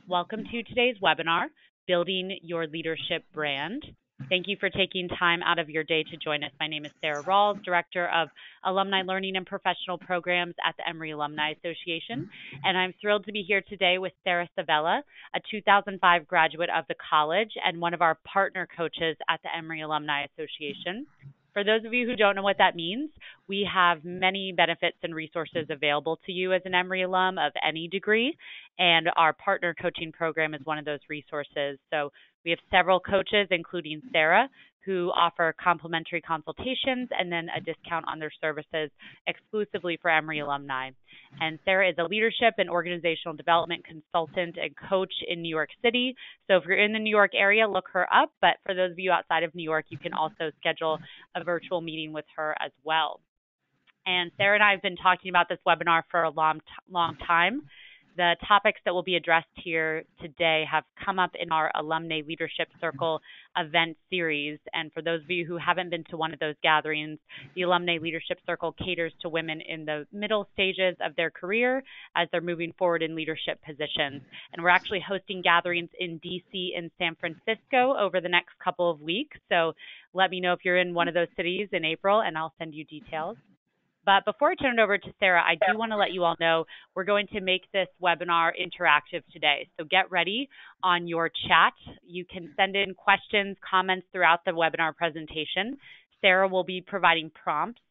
Welcome to today's webinar, Building Your Leadership Brand. Thank you for taking time out of your day to join us. My name is Sarah Rawls, Director of Alumni Learning and Professional Programs at the Emory Alumni Association, and I'm thrilled to be here today with Sarah Savella, a 2005 graduate of the college and one of our partner coaches at the Emory Alumni Association. For those of you who don't know what that means, we have many benefits and resources available to you as an Emory alum of any degree, and our partner coaching program is one of those resources. So we have several coaches, including Sarah, who offer complimentary consultations and then a discount on their services exclusively for Emory alumni. And Sarah is a leadership and organizational development consultant and coach in New York City. So if you're in the New York area, look her up. But for those of you outside of New York, you can also schedule a virtual meeting with her as well. And Sarah and I have been talking about this webinar for a long time. The topics that will be addressed here today have come up in our Alumni Leadership Circle event series. And for those of you who haven't been to one of those gatherings, the Alumni Leadership Circle caters to women in the middle stages of their career as they're moving forward in leadership positions. And we're actually hosting gatherings in DC and San Francisco over the next couple of weeks. So let me know if you're in one of those cities in April, and I'll send you details. But before I turn it over to Sarah, I do want to let you all know we're going to make this webinar interactive today. So get ready on your chat. You can send in questions, comments throughout the webinar presentation. Sarah will be providing prompts,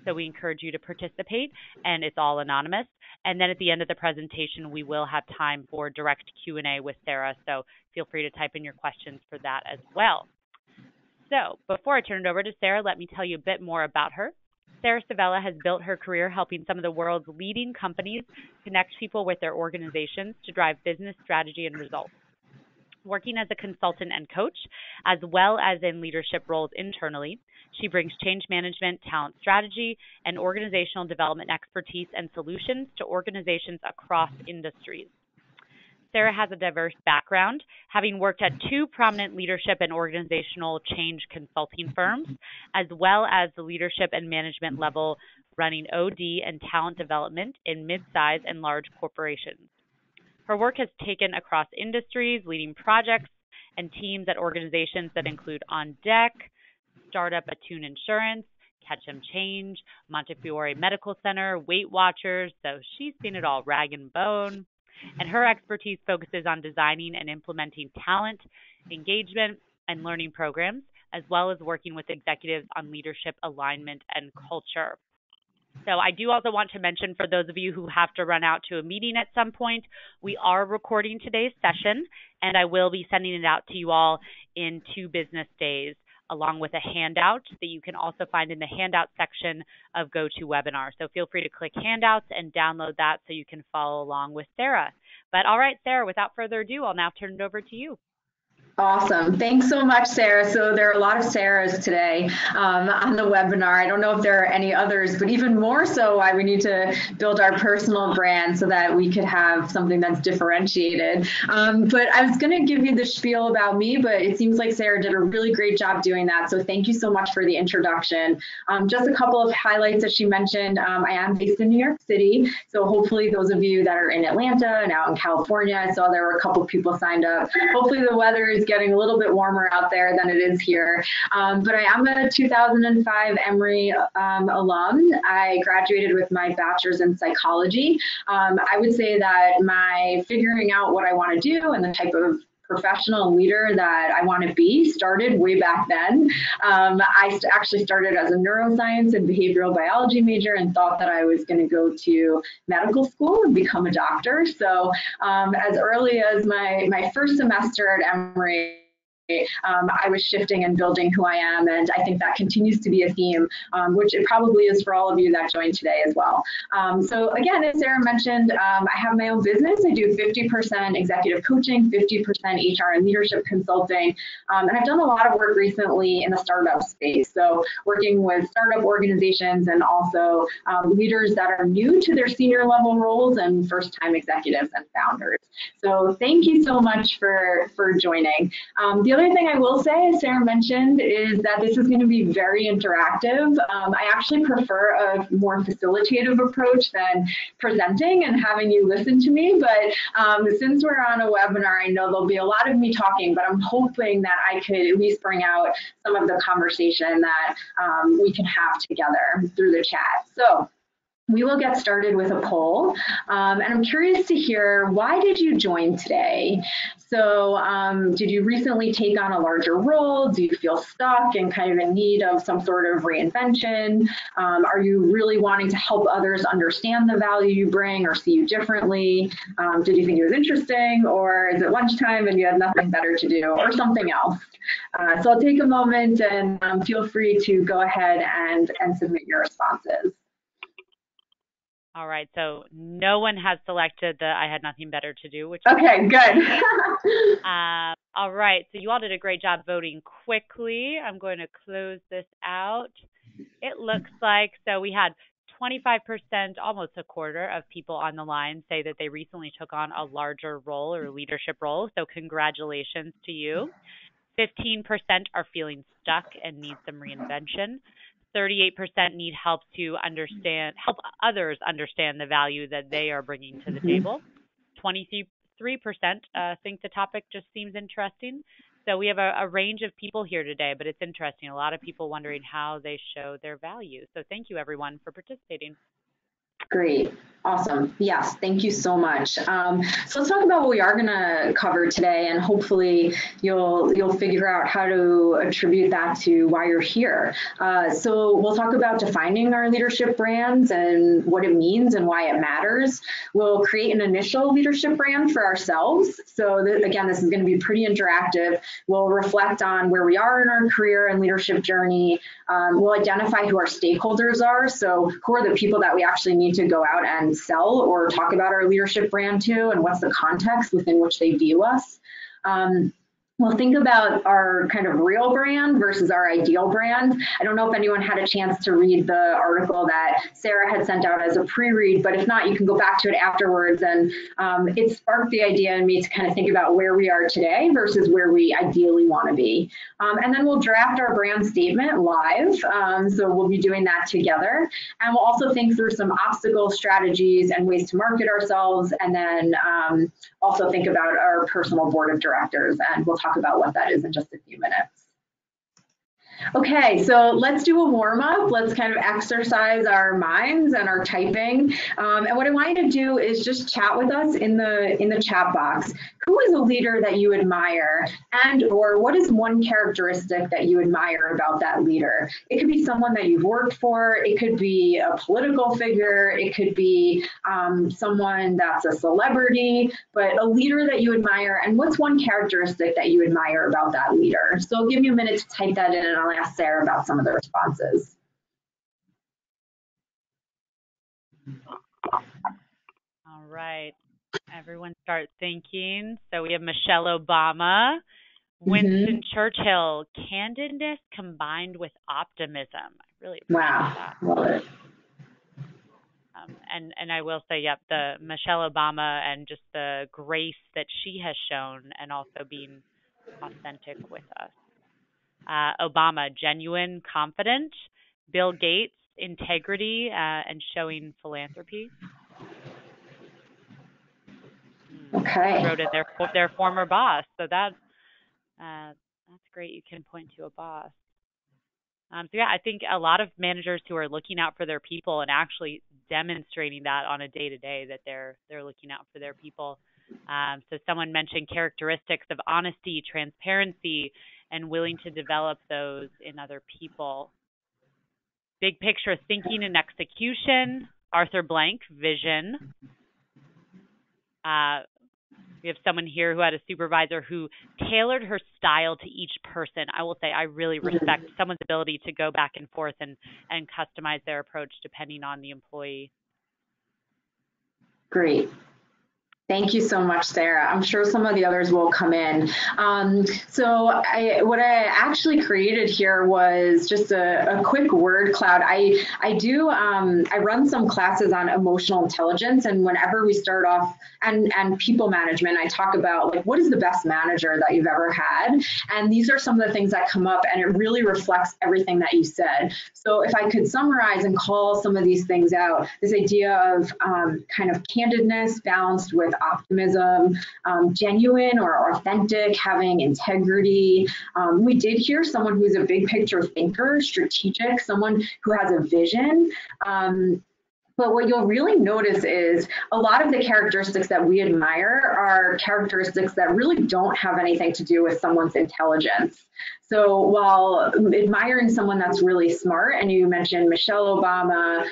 so we encourage you to participate, and it's all anonymous. And then at the end of the presentation, we will have time for direct Q&A with Sarah, so feel free to type in your questions for that as well. So before I turn it over to Sarah, let me tell you a bit more about her. Sarah Savella has built her career helping some of the world's leading companies connect people with their organizations to drive business strategy and results. Working as a consultant and coach, as well as in leadership roles internally, she brings change management, talent strategy, and organizational development expertise and solutions to organizations across industries. Sarah has a diverse background, having worked at two prominent leadership and organizational change consulting firms, as well as the leadership and management level running OD and talent development in mid-size and large corporations. Her work has taken across industries, leading projects and teams at organizations that include On Deck, startup Attune Insurance, Ketchum Change, Montefiore Medical Center, Weight Watchers, so she's seen it all, Rag and Bone. And her expertise focuses on designing and implementing talent, engagement, and learning programs, as well as working with executives on leadership alignment and culture. So I do also want to mention, for those of you who have to run out to a meeting at some point, we are recording today's session, and I will be sending it out to you all in 2 business days, along with a handout that you can also find in the handout section of GoToWebinar. So feel free to click handouts and download that so you can follow along with Sarah. But all right, Sarah, without further ado, I'll now turn it over to you. Awesome. Thanks so much, Sarah. So there are a lot of Sarahs today on the webinar. I don't know if there are any others, but even more so why we need to build our personal brand so that we could have something that's differentiated. But I was going to give you the spiel about me, but it seems like Sarah did a really great job doing that. So thank you so much for the introduction. Just a couple of highlights that she mentioned. I am based in New York City. So hopefully those of you that are in Atlanta and out in California, I saw there were a couple of people signed up. Hopefully the weather is getting a little bit warmer out there than it is here. But I am a 2005 Emory alum. I graduated with my bachelor's in psychology. I would say that my figuring out what I want to do and the type of professional leader that I want to be started way back then. I actually started as a neuroscience and behavioral biology major and thought that I was going to go to medical school and become a doctor. So as early as my first semester at Emory, I was shifting and building who I am, and I think that continues to be a theme, which it probably is for all of you that joined today as well. So again, as Sarah mentioned, I have my own business. I do 50% executive coaching, 50% HR and leadership consulting, and I've done a lot of work recently in the startup space. So working with startup organizations and also leaders that are new to their senior level roles and first-time executives and founders. So thank you so much for joining. The The other thing I will say, as Sarah mentioned, is that this is going to be very interactive. I actually prefer a more facilitative approach than presenting and having you listen to me. But since we're on a webinar, I know there'll be a lot of me talking, but I'm hoping that I could at least bring out some of the conversation that we can have together through the chat. So we will get started with a poll, and I'm curious to hear, why did you join today? So did you recently take on a larger role? Do you feel stuck and kind of in need of some sort of reinvention? Are you really wanting to help others understand the value you bring or see you differently? Did you think it was interesting, or is it lunchtime and you have nothing better to do, or something else? So I'll take a moment and feel free to go ahead and submit your responses. All right, so no one has selected the I had nothing better to do, which okay, good. All right, so you all did a great job voting quickly. I'm going to close this out. It looks like, so we had 25%, almost a quarter of people on the line say that they recently took on a larger role or leadership role, so congratulations to you. 15% are feeling stuck and need some reinvention. 38% need help to help others understand the value that they are bringing to the table. 23% think the topic just seems interesting. So we have a range of people here today, but it's interesting. A lot of people wondering how they show their value. So thank you, everyone, for participating. Great. Awesome. Yes, thank you so much. So let's talk about what we are going to cover today, and hopefully you'll figure out how to attribute that to why you're here. So we'll talk about defining our leadership brands and what it means and why it matters. We'll create an initial leadership brand for ourselves. So again, this is going to be pretty interactive. We'll reflect on where we are in our career and leadership journey. We'll identify who our stakeholders are. So who are the people that we actually need to go out and sell or talk about our leadership brand to, and what's the context within which they view us. We'll think about our kind of real brand versus our ideal brand. I don't know if anyone had a chance to read the article that Sarah had sent out as a pre-read, but if not, you can go back to it afterwards. And it sparked the idea in me to kind of think about where we are today versus where we ideally want to be. And then we'll draft our brand statement live. So we'll be doing that together. And we'll also think through some obstacle strategies and ways to market ourselves. And then also think about our personal board of directors. And we'll talk about what that is in just a few minutes. Okay, so let's do a warm-up. Let's kind of exercise our minds and our typing. And what I want you to do is just chat with us in the chat box. Who is a leader that you admire, and or what is one characteristic that you admire about that leader? It could be someone that you've worked for. It could be a political figure. It could be someone that's a celebrity, but a leader that you admire. And what's one characteristic that you admire about that leader? So I'll give you a minute to type that in, and I'll ask Sarah about some of the responses. All right. Everyone start thinking. So we have Michelle Obama, Winston Churchill, candidness combined with optimism. I really appreciate that. Love it. And I will say, yep, the Michelle Obama and just the grace that she has shown, and also being authentic with us. Obama, genuine, confident. Bill Gates, integrity and showing philanthropy. Okay. Wrote in their former boss, so that's great. You can point to a boss. So yeah, I think a lot of managers who are looking out for their people and actually demonstrating that on a day-to-day that they're looking out for their people. So someone mentioned characteristics of honesty, transparency, and willing to develop those in other people. Big picture thinking and execution. Arthur Blank, vision. We have someone here who had a supervisor who tailored her style to each person. I will say I really respect someone's ability to go back and forth and customize their approach depending on the employee. Great. Thank you so much, Sarah. I'm sure some of the others will come in. What I actually created here was just a quick word cloud. I run some classes on emotional intelligence, and whenever we start off and people management, I talk about like what is the best manager that you've ever had, and these are some of the things that come up, and it really reflects everything that you said. So if I could summarize and call some of these things out, this idea of kind of candidness balanced with optimism, genuine or authentic, having integrity. We did hear someone who's a big picture thinker, strategic, someone who has a vision. But what you'll really notice is a lot of the characteristics that we admire are characteristics that really don't have anything to do with someone's intelligence. So while admiring someone that's really smart, and you mentioned Michelle Obama,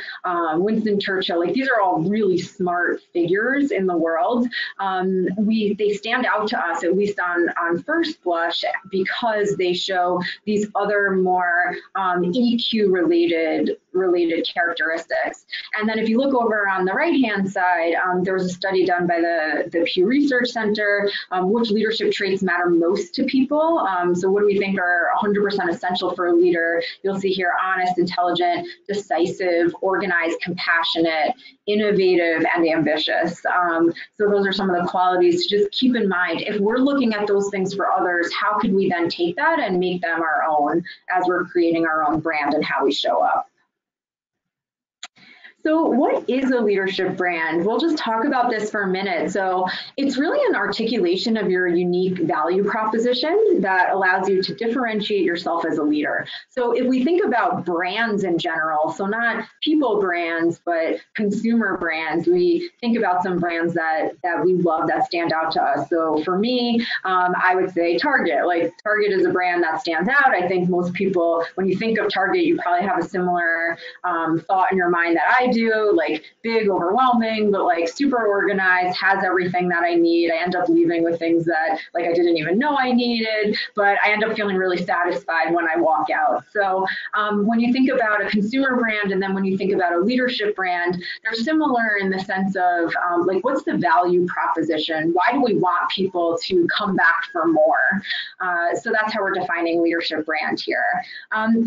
Winston Churchill, like these are all really smart figures in the world, they stand out to us, at least on first blush, because they show these other more EQ related characteristics. And then if you look over on the right-hand side, there was a study done by the Pew Research Center, which leadership traits matter most to people. So what do we think are 100% essential for a leader? You'll see here honest, intelligent, decisive, organized, compassionate, innovative, and ambitious. So those are some of the qualities to just keep in mind. If we're looking at those things for others, how could we then take that and make them our own as we're creating our own brand and how we show up? So what is a leadership brand? We'll just talk about this for a minute. So it's really an articulation of your unique value proposition that allows you to differentiate yourself as a leader. So if we think about brands in general, so not people brands, but consumer brands, we think about some brands that we love that stand out to us. So for me, I would say Target. Like Target is a brand that stands out. I think most people, when you think of Target, you probably have a similar thought in your mind that I do, like big, overwhelming, but like super organized, has everything that I need. I end up leaving with things that like I didn't even know I needed, but I end up feeling really satisfied when I walk out. So when you think about a consumer brand and then when you think about a leadership brand, they're similar in the sense of like what's the value proposition? Why do we want people to come back for more? So that's how we're defining leadership brand here.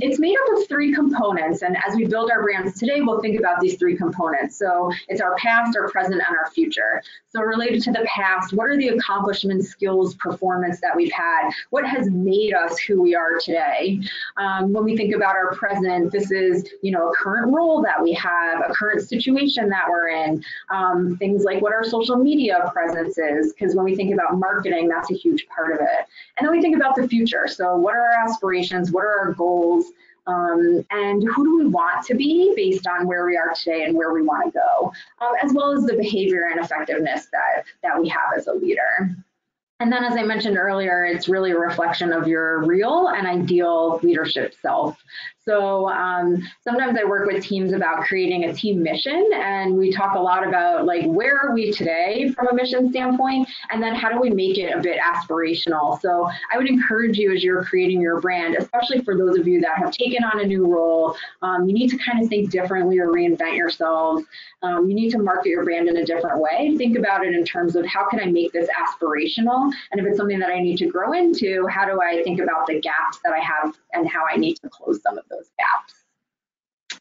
It's made up of three components, and as we build our brands today, we'll think about these three components. So it's our past, our present, and our future. So related to the past, what are the accomplishments, skills, performance that we've had? What has made us who we are today? When we think about our present, this is, you know, a current role that we have, a current situation that we're in, things like what our social media presence is, because when we think about marketing, that's a huge part of it. And then we think about the future. So what are our aspirations? What are our goals? And who do we want to be based on where we are today and where we want to go, as well as the behavior and effectiveness that we have as a leader. And then, as I mentioned earlier, it's really a reflection of your real and ideal leadership self. So sometimes I work with teams about creating a team mission, and we talk a lot about like where are we today from a mission standpoint, and then how do we make it a bit aspirational. So I would encourage you as you're creating your brand, especially for those of you that have taken on a new role, you need to kind of think differently or reinvent yourselves. You need to market your brand in a different way. Think about it in terms of how can I make this aspirational, and if it's something that I need to grow into, how do I think about the gaps that I have and how I need to close some of those gaps.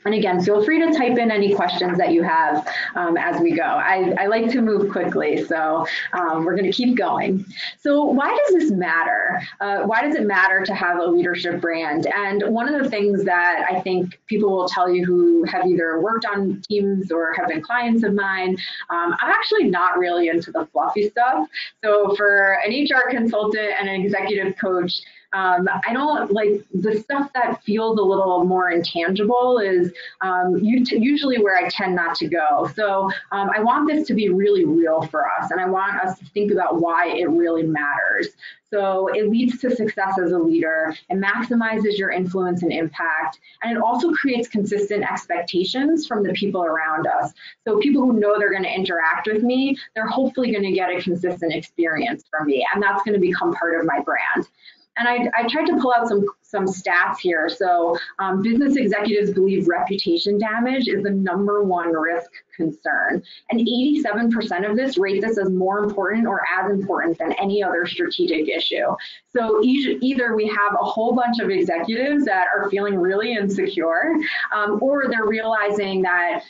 And again, feel free to type in any questions that you have as we go. I like to move quickly, so we're going to keep going. So why does this matter? Why does it matter to have a leadership brand? And one of the things that I think people will tell you who have either worked on teams or have been clients of mine, I'm actually not really into the fluffy stuff. So for an HR consultant and an executive coach, I don't like the stuff that feels a little more intangible is usually where I tend not to go. So I want this to be really real for us, and I want us to think about why it really matters. So it leads to success as a leader, it maximizes your influence and impact, and it also creates consistent expectations from the people around us. So people who know they're going to interact with me, they're hopefully going to get a consistent experience from me, and that's going to become part of my brand. And I tried to pull out some stats here. So business executives believe reputation damage is the #1 risk concern. And 87% of this rate this as more important or as important than any other strategic issue. So either we have a whole bunch of executives that are feeling really insecure, or they're realizing that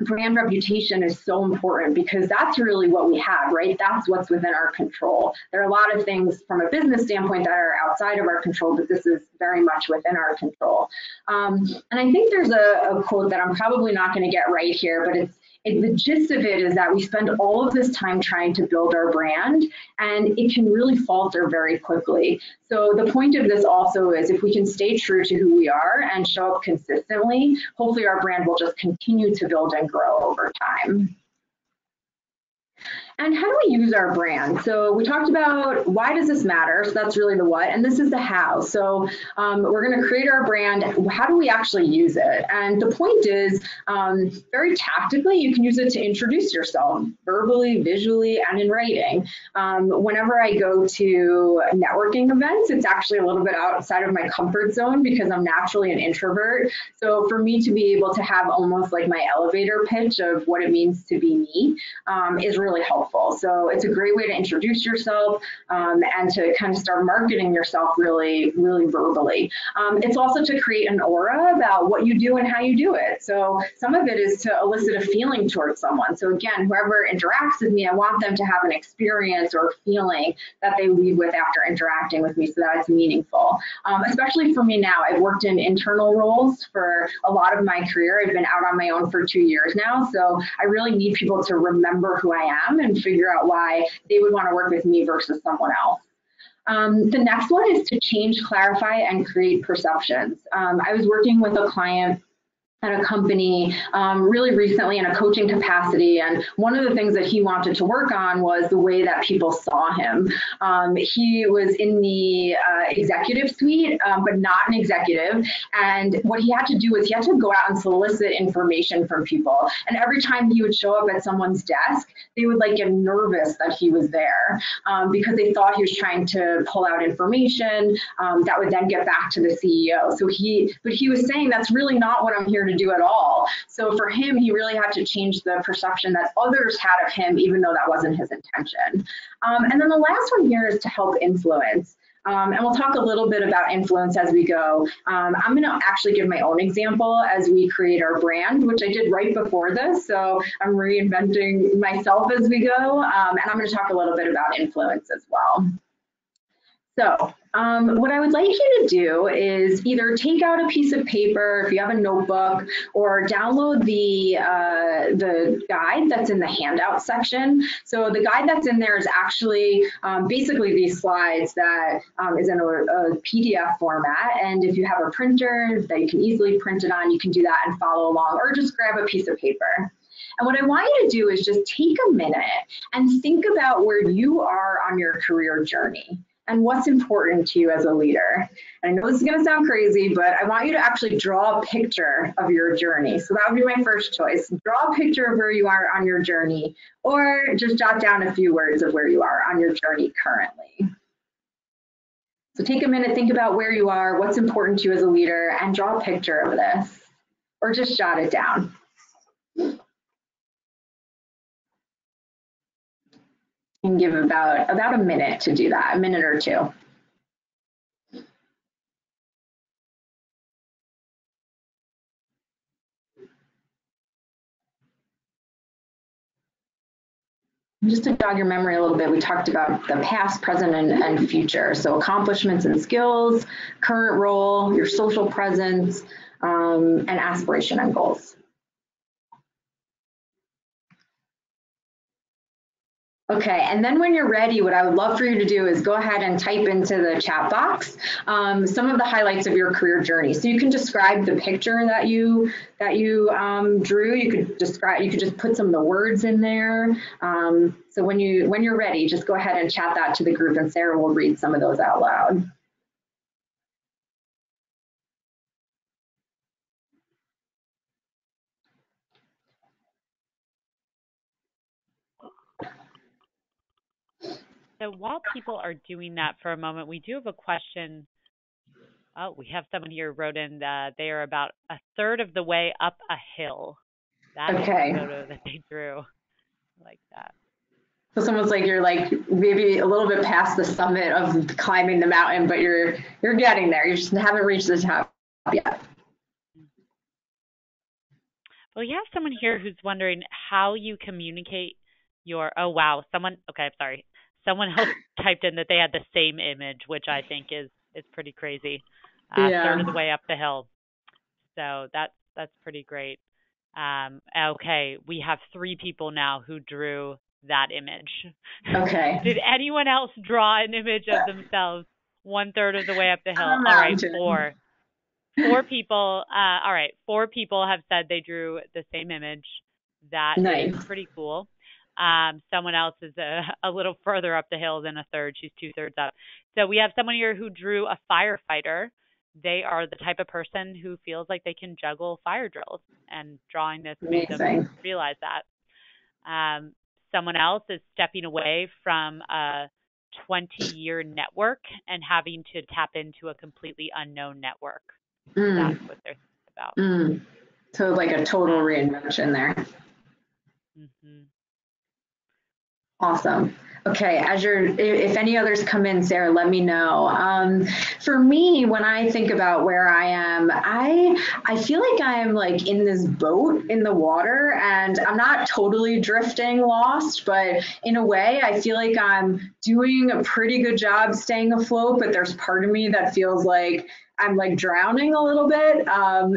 brand reputation is so important because that's really what we have, right? That's what's within our control. There are a lot of things from a business standpoint that are outside of our control, but this is very much within our control. And I think there's a quote that I'm probably not going to get right here, but the gist of it is that we spend all of this time trying to build our brand, and it can really falter very quickly. So the point of this also is if we can stay true to who we are and show up consistently, hopefully our brand will just continue to build and grow over time. And how do we use our brand? So we talked about why does this matter? So that's really the what, and this is the how. So we're going to create our brand. How do we actually use it? And the point is, very tactically, you can use it to introduce yourself verbally, visually, and in writing. Whenever I go to networking events, it's actually a little bit outside of my comfort zone because I'm naturally an introvert. So for me to be able to have almost like my elevator pitch of what it means to be me is really helpful. So it's a great way to introduce yourself and to kind of start marketing yourself really, really verbally. It's also to create an aura about what you do and how you do it. So some of it is to elicit a feeling towards someone. So again, whoever interacts with me, I want them to have an experience or feeling that they leave with after interacting with me so that it's meaningful. Especially for me now, I've worked in internal roles for a lot of my career. I've been out on my own for 2 years now. So I really need people to remember who I am and figure out why they would want to work with me versus someone else. The next one is to change, clarify, and create perceptions. I was working with a client at a company really recently in a coaching capacity, and one of the things that he wanted to work on was the way that people saw him. He was in the executive suite, but not an executive, and what he had to do was he had to go out and solicit information from people, and every time he would show up at someone's desk, they would like get nervous that he was there because they thought he was trying to pull out information that would then get back to the CEO. But he was saying that's really not what I'm here to do at all. So for him, he really had to change the perception that others had of him, even though that wasn't his intention. And then the last one here is to help influence. And we'll talk a little bit about influence as we go. I'm going to actually give my own example as we create our brand, which I did right before this. So I'm reinventing myself as we go. And I'm going to talk a little bit about influence as well. So what I would like you to do is either take out a piece of paper if you have a notebook, or download the guide that's in the handout section. So the guide that's in there is actually basically these slides that is in a PDF format. And if you have a printer that you can easily print it on, you can do that and follow along, or just grab a piece of paper. And what I want you to do is just take a minute and think about where you are on your career journey and what's important to you as a leader. And I know this is going to sound crazy, but I want you to actually draw a picture of your journey. So that would be my first choice. Draw a picture of where you are on your journey, or just jot down a few words of where you are on your journey currently. So take a minute, think about where you are, what's important to you as a leader, and draw a picture of this, or just jot it down. And give about a minute to do that, a minute or two. Just to jog your memory a little bit, we talked about the past, present, and future. So accomplishments and skills, current role, your social presence, and aspiration and goals. Okay, and then when you're ready, what I would love for you to do is go ahead and type into the chat box some of the highlights of your career journey. So you can describe the picture that you drew. You could just put some of the words in there. So when you're ready, just go ahead and chat that to the group, and Sarah will read some of those out loud. So while people are doing that for a moment, we do have a question. Oh, we have someone here wrote in that they are about a third of the way up a hill. That is the Okay. photo that they drew. I like that. So someone's like, you're like maybe a little bit past the summit of climbing the mountain, but you're getting there. You just haven't reached the top yet. Well, you have someone here who's wondering how you communicate your. Oh wow, someone. Okay, I'm sorry. Someone else typed in that they had the same image, which I think is pretty crazy. Third of the Yeah. way up the hill. So that's pretty great. Okay, we have 3 people now who drew that image. Okay. Did anyone else draw an image of themselves 1/3 of the way up the hill? On a All right, mountain. 4. 4 people. All right, 4 people have said they drew the same image. That is Nice. pretty cool. Someone else is a little further up the hill than a third. She's 2/3 up. So we have someone here who drew a firefighter. They are the type of person who feels like they can juggle fire drills, and drawing this made them Amazing. realize that. Someone else is stepping away from a 20-year network and having to tap into a completely unknown network. That's Mm. what they're about. Mm. So like a total Um, reinvention there. mhm. Awesome. Okay, if any others come in, Sarah, let me know. For me, when I think about where I am, I feel like I'm like in this boat in the water, and I'm not totally drifting lost, but in a way, I feel like I'm doing a pretty good job staying afloat. But there's part of me that feels like I'm like drowning a little bit.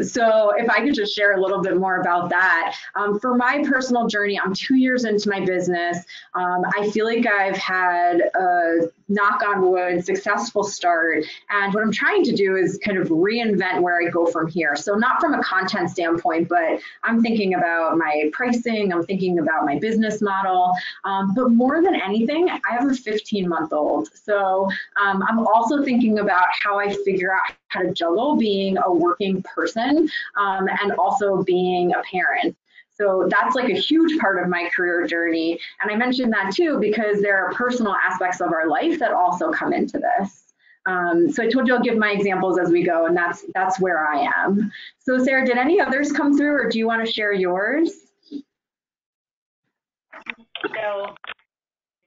So if I could just share a little bit more about that. For my personal journey, I'm 2 years into my business. I feel like I've had a knock on wood successful start, and what I'm trying to do is kind of reinvent where I go from here. So not from a content standpoint, but I'm thinking about my pricing, I'm thinking about my business model, but more than anything, I have a 15-month-old. So I'm also thinking about how I figure out how to juggle being a working person and also being a parent. So that's like a huge part of my career journey. And I mentioned that too, because there are personal aspects of our life that also come into this. So I told you I'll give my examples as we go, and that's where I am. So Sarah, did any others come through, or do you want to share yours? So,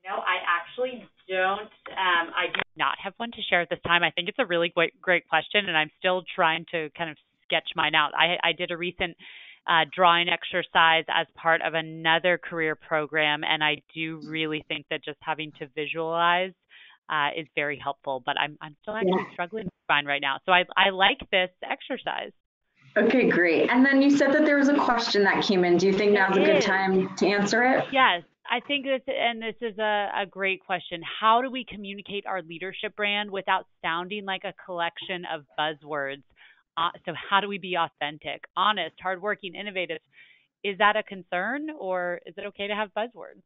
I actually don't. I do not have one to share at this time. I think it's a really great question, and I'm still trying to kind of sketch mine out. I did a recent drawing exercise as part of another career program, and I do really think that just having to visualize is very helpful. But I'm still actually Yeah. struggling to find right now. So I like this exercise. Okay, great. And then you said that there was a question that came in. Do you think There now's a good is. time to answer it? Yes, I think this is a great question. How do we communicate our leadership brand without sounding like a collection of buzzwords? So how do we be authentic, honest, hardworking, innovative? Is that a concern, or is it okay to have buzzwords?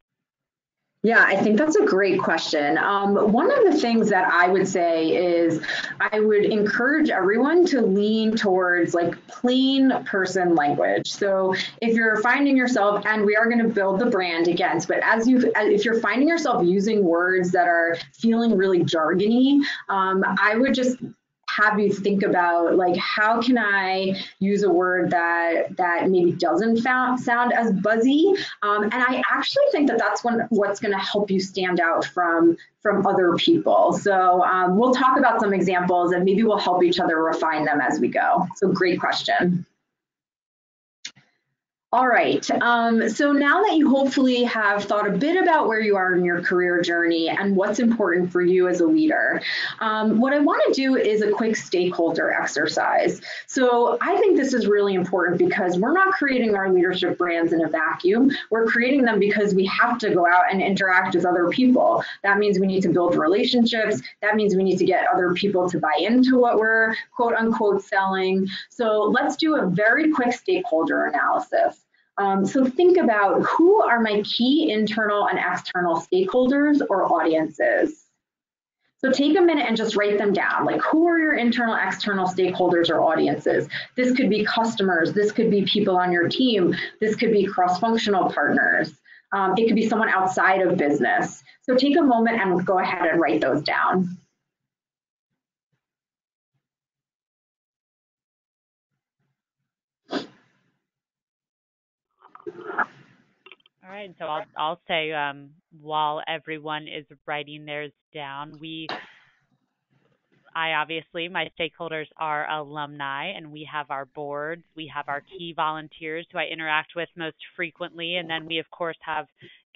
Yeah, I think that's a great question. One of the things that I would say is I would encourage everyone to lean towards like plain person language. So if you're finding yourself, and we are going to build the brand against, but if you're finding yourself using words that are feeling really jargony, I would just have you think about like how can I use a word that maybe doesn't sound as buzzy, and I actually think that that's what's going to help you stand out from other people. So we'll talk about some examples, and maybe we'll help each other refine them as we go. So great question. All right, so now that you hopefully have thought a bit about where you are in your career journey and what's important for you as a leader, what I want to do is a quick stakeholder exercise. So I think this is really important because we're not creating our leadership brands in a vacuum. We're creating them because we have to go out and interact with other people. That means we need to build relationships. That means we need to get other people to buy into what we're quote unquote selling. So let's do a very quick stakeholder analysis. So think about who are my key internal and external stakeholders or audiences. So take a minute and just write them down. Like, who are your internal, external stakeholders or audiences? This could be customers. This could be people on your team. This could be cross-functional partners. It could be someone outside of business. So take a moment and go ahead and write those down. All right, so I'll say while everyone is writing theirs down, I obviously, my stakeholders are alumni, and we have our boards. We have our key volunteers who I interact with most frequently. And then we, of course, have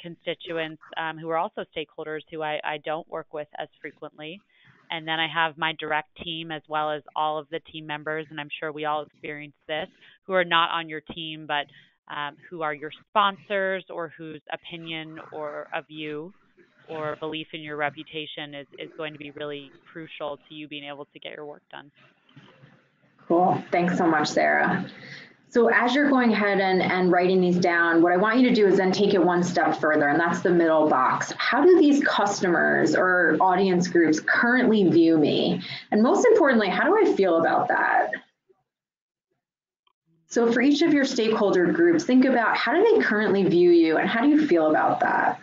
constituents who are also stakeholders who I don't work with as frequently. And then I have my direct team as well as all of the team members, and I'm sure we all experience this, who are not on your team, but who are your sponsors or whose opinion or of you or belief in your reputation is going to be really crucial to you being able to get your work done. Cool. Thanks so much, Sarah. So as you're going ahead and writing these down, what I want you to do is then take it one step further, and that's the middle box. How do these customers or audience groups currently view me? And most importantly, how do I feel about that? So for each of your stakeholder groups, think about how do they currently view you and how do you feel about that?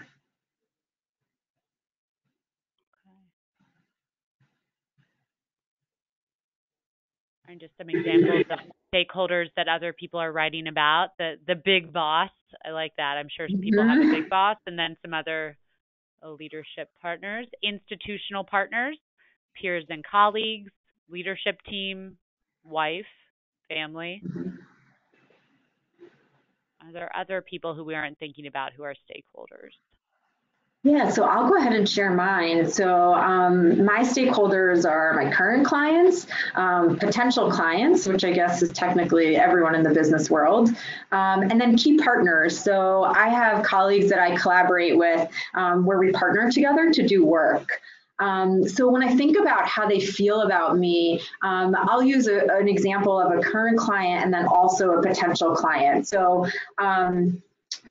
And just some examples of stakeholders that other people are writing about. The big boss, I like that. I'm sure some people have a big boss, and then some other leadership partners, institutional partners, peers and colleagues, leadership team, wife, family. Are there other people who we aren't thinking about who are stakeholders? Yeah, so I'll go ahead and share mine. So my stakeholders are my current clients, potential clients, which I guess is technically everyone in the business world, and then key partners. So I have colleagues that I collaborate with where we partner together to do work. So when I think about how they feel about me, I'll use an example of a current client and then also a potential client. So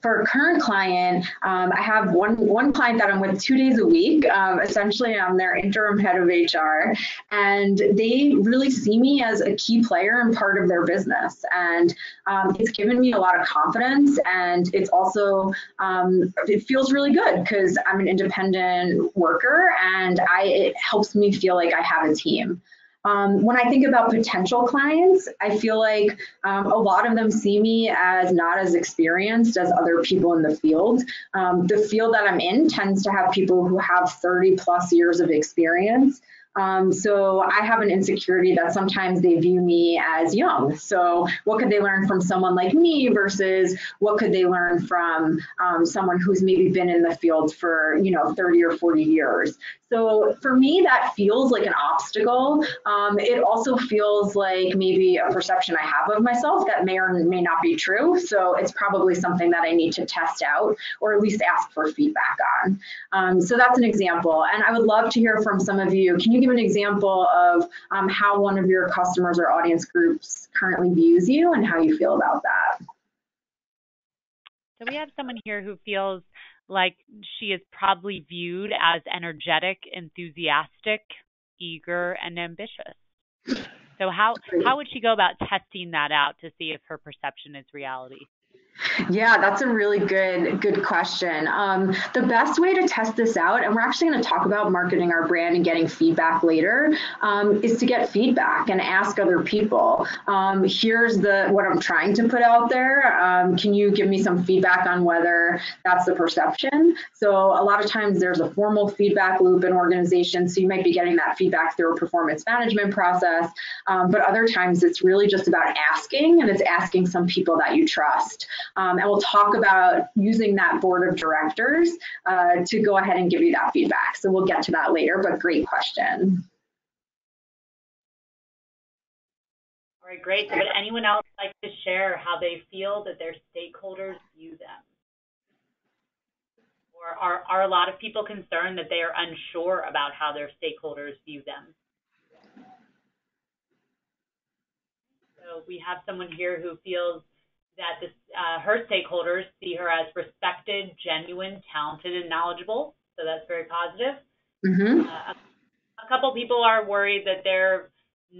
for a current client, I have one client that I'm with 2 days a week. Essentially, I'm their interim head of HR, and they really see me as a key player and part of their business. And it's given me a lot of confidence, and it's also it feels really good because I'm an independent worker, and it helps me feel like I have a team. When I think about potential clients, I feel like a lot of them see me as not as experienced as other people in the field. The field that I'm in tends to have people who have 30 plus years of experience. So I have an insecurity that sometimes they view me as young. So what could they learn from someone like me versus what could they learn from someone who's maybe been in the field for 30 or 40 years. So for me, that feels like an obstacle. It also feels like maybe a perception I have of myself that may or may not be true. So it's probably something that I need to test out or at least ask for feedback on. So that's an example. And I would love to hear from some of you. Can you give an example of how one of your customers or audience groups currently views you and how you feel about that? So we have someone here who feels like she is probably viewed as energetic, enthusiastic, eager, and ambitious. So how would she go about testing that out to see if her perception is reality? Yeah, that's a really good question. The best way to test this out, and we're actually going to talk about marketing our brand and getting feedback later, is to get feedback and ask other people. Here's what I'm trying to put out there. Can you give me some feedback on whether that's the perception? So a lot of times there's a formal feedback loop in organizations, so you might be getting that feedback through a performance management process, but other times it's really just about asking, and it's asking some people that you trust. And we'll talk about using that board of directors to go ahead and give you that feedback. So we'll get to that later, but great question. All right, great. So would anyone else like to share how they feel that their stakeholders view them? Or are a lot of people concerned that they are unsure about how their stakeholders view them? So we have someone here who feels that her stakeholders see her as respected, genuine, talented, and knowledgeable. So that's very positive. A couple people are worried that they're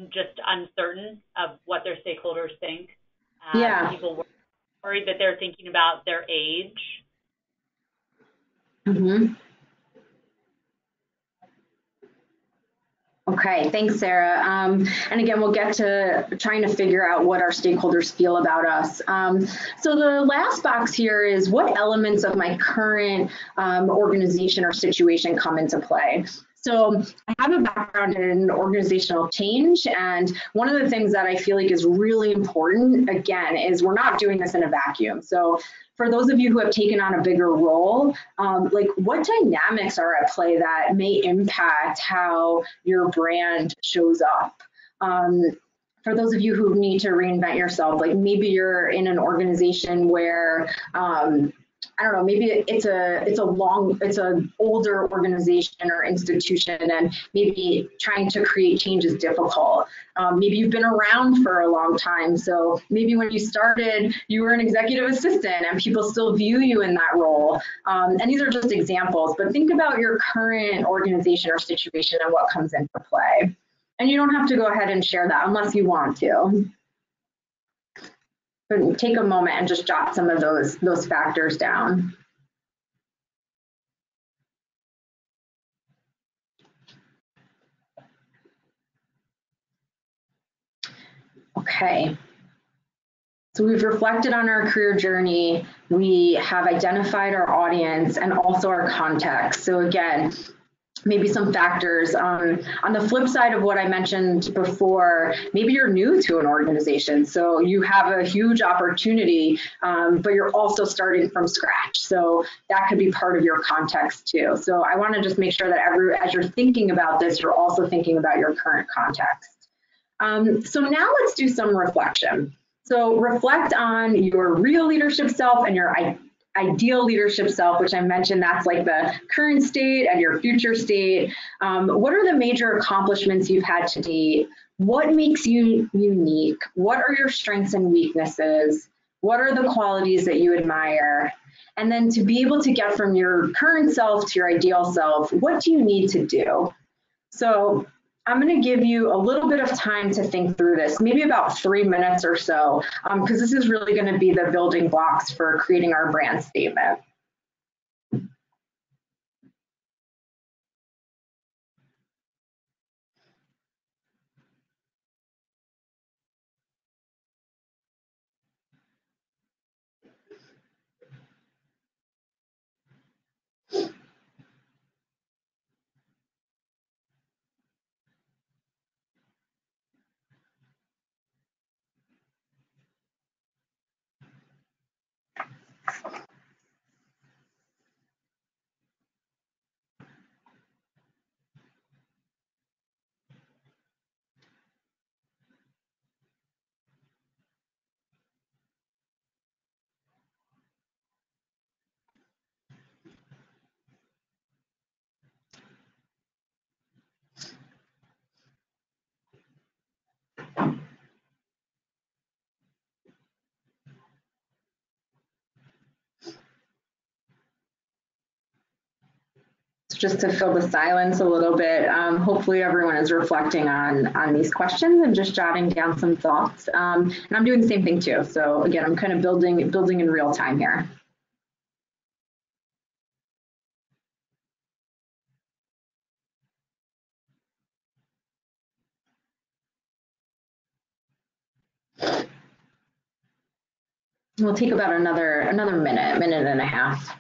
just uncertain of what their stakeholders think. Yeah. People worried that they're thinking about their age. Mm-hmm. Okay, thanks, Sarah. And again, we'll get to trying to figure out what our stakeholders feel about us. So the last box here is what elements of my current organization or situation come into play. So I have a background in organizational change, and one of the things that I feel like is really important, again, is we're not doing this in a vacuum. So for those of you who have taken on a bigger role, like what dynamics are at play that may impact how your brand shows up? For those of you who need to reinvent yourself, like maybe you're in an organization where I don't know, maybe it's an older organization or institution, and maybe trying to create change is difficult. Maybe you've been around for a long time, so maybe when you started, you were an executive assistant and people still view you in that role. And these are just examples, but think about your current organization or situation and what comes into play. And you don't have to go ahead and share that unless you want to. But take a moment and just jot some of those factors down. Okay. So we've reflected on our career journey. We have identified our audience and also our context. So again, maybe some factors. On the flip side of what I mentioned before, maybe you're new to an organization, so you have a huge opportunity, but you're also starting from scratch. So that could be part of your context too. So I want to just make sure that as you're thinking about this, you're also thinking about your current context. So now let's do some reflection. So reflect on your real leadership self and your ideal leadership self, which I mentioned, that's like the current state and your future state. What are the major accomplishments you've had to date? What makes you unique? What are your strengths and weaknesses? What are the qualities that you admire? And then to be able to get from your current self to your ideal self, what do you need to do? So I'm going to give you a little bit of time to think through this, maybe about 3 minutes or so, because this is really going to be the building blocks for creating our brand statement. Just to fill the silence a little bit, hopefully everyone is reflecting on these questions and just jotting down some thoughts. And I'm doing the same thing too. So again, I'm kind of building in real time here. We'll take about another minute and a half.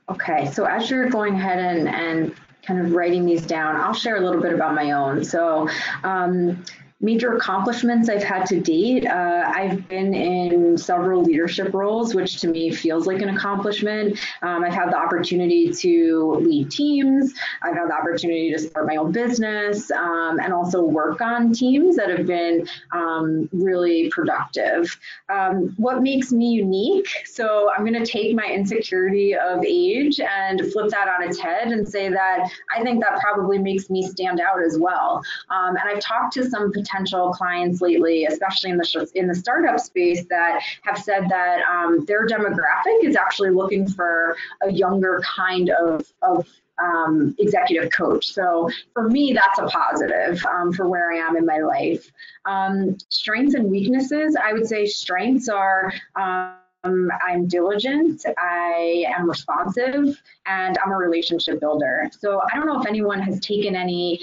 Okay, so as you're going ahead and kind of writing these down, I'll share a little bit about my own. So Major accomplishments I've had to date. I've been in several leadership roles, which to me feels like an accomplishment. I've had the opportunity to lead teams. I've had the opportunity to start my own business and also work on teams that have been really productive. What makes me unique? So I'm going to take my insecurity of age and flip that on its head and say that I think that probably makes me stand out as well. And I've talked to some potential clients lately, especially in the startup space, that have said that their demographic is actually looking for a younger kind of executive coach. So for me, that's a positive for where I am in my life. Strengths and weaknesses, I would say strengths are I'm diligent, I am responsive, and I'm a relationship builder. So I don't know if anyone has taken any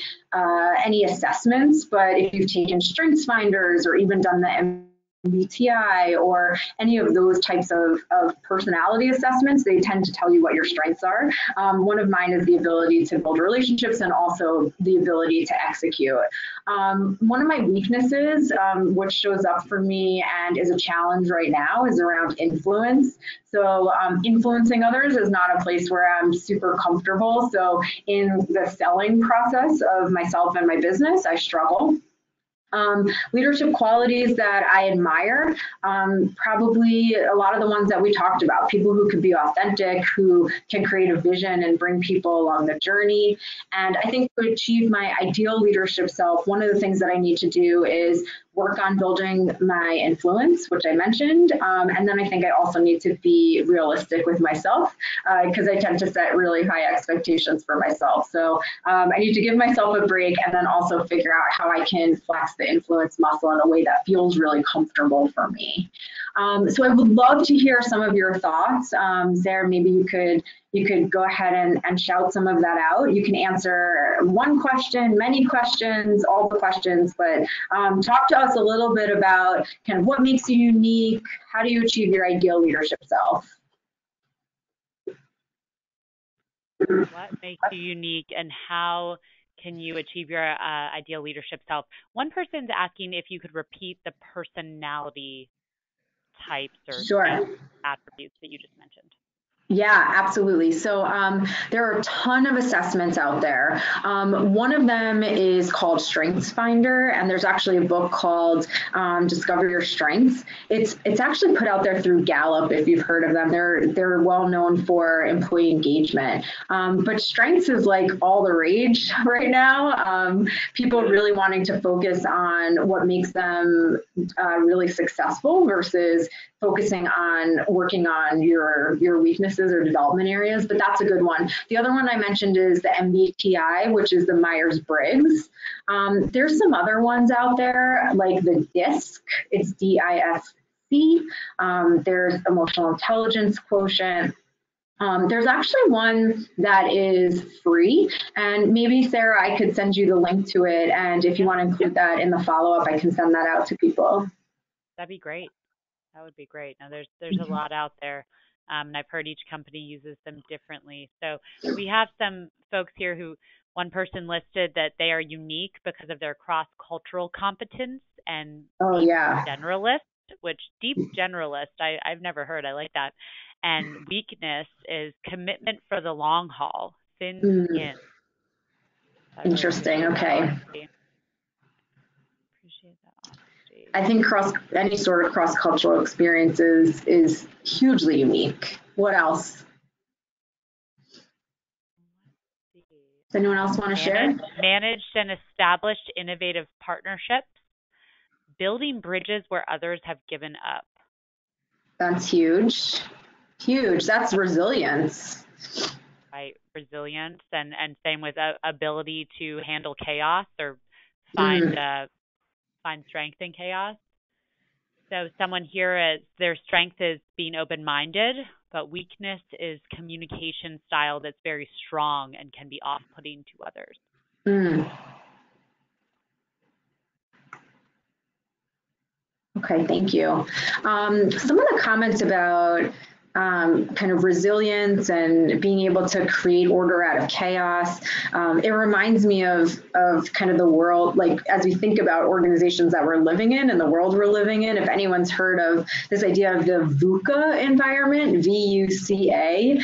assessments, but if you've taken strengths finders or even done the MBTI or any of those types of personality assessments, they tend to tell you what your strengths are. One of mine is the ability to build relationships and also the ability to execute. One of my weaknesses, which shows up for me and is a challenge right now, is around influence. So influencing others is not a place where I'm super comfortable. So in the selling process of myself and my business, I struggle. Leadership qualities that I admire, probably a lot of the ones that we talked about, people who can be authentic, who can create a vision and bring people along the journey. And I think to achieve my ideal leadership self, one of the things that I need to do is work on building my influence, which I mentioned. And then I think I also need to be realistic with myself because I tend to set really high expectations for myself. So I need to give myself a break and then also figure out how I can flex the influence muscle in a way that feels really comfortable for me. So I would love to hear some of your thoughts. Sarah, maybe you could go ahead and shout some of that out. You can answer one question, many questions, all the questions, but talk to us a little bit about kind of what makes you unique. How do you achieve your ideal leadership self? What makes you unique, and how can you achieve your ideal leadership self? One person's asking if you could repeat the personality types or Sure. traits, attributes that you just mentioned. Yeah, absolutely. So there are a ton of assessments out there. One of them is called Strengths Finder, and there's actually a book called Discover Your Strengths. It's actually put out there through Gallup, if you've heard of them. They're well known for employee engagement. But strengths is like all the rage right now. People really wanting to focus on what makes them really successful versus focusing on working on your weaknesses or development areas, but that's a good one. The other one I mentioned is the MBTI, which is the Myers-Briggs. There's some other ones out there like the DISC, it's DISC. There's emotional intelligence quotient. There's actually one that is free, and maybe Sarah, I could send you the link to it, and if you want to include that in the follow-up, I can send that out to people. That'd be great. That would be great. Now, there's a lot out there, and I've heard each company uses them differently. So we have some folks here who one person listed that they are unique because of their cross-cultural competence and Oh, deep yeah. generalist, which deep generalist I've never heard. I like that. And weakness is commitment for the long haul, thin skin. So I really Interesting. appreciate that Okay. honesty. Appreciate that honesty. I think any sort of cross-cultural experience is hugely unique. What else? Does anyone else want to share? Managed and established innovative partnerships, building bridges where others have given up. That's huge. Huge. That's resilience. Right, resilience, and same with ability to handle chaos or find strength in chaos. So someone here is their strength is being open-minded, but weakness is communication style that's very strong and can be off-putting to others. Okay, thank you. Some of the comments about kind of resilience and being able to create order out of chaos. It reminds me of kind of the world, like as we think about organizations that we're living in and the world we're living in. If anyone's heard of this idea of the VUCA environment, VUCA,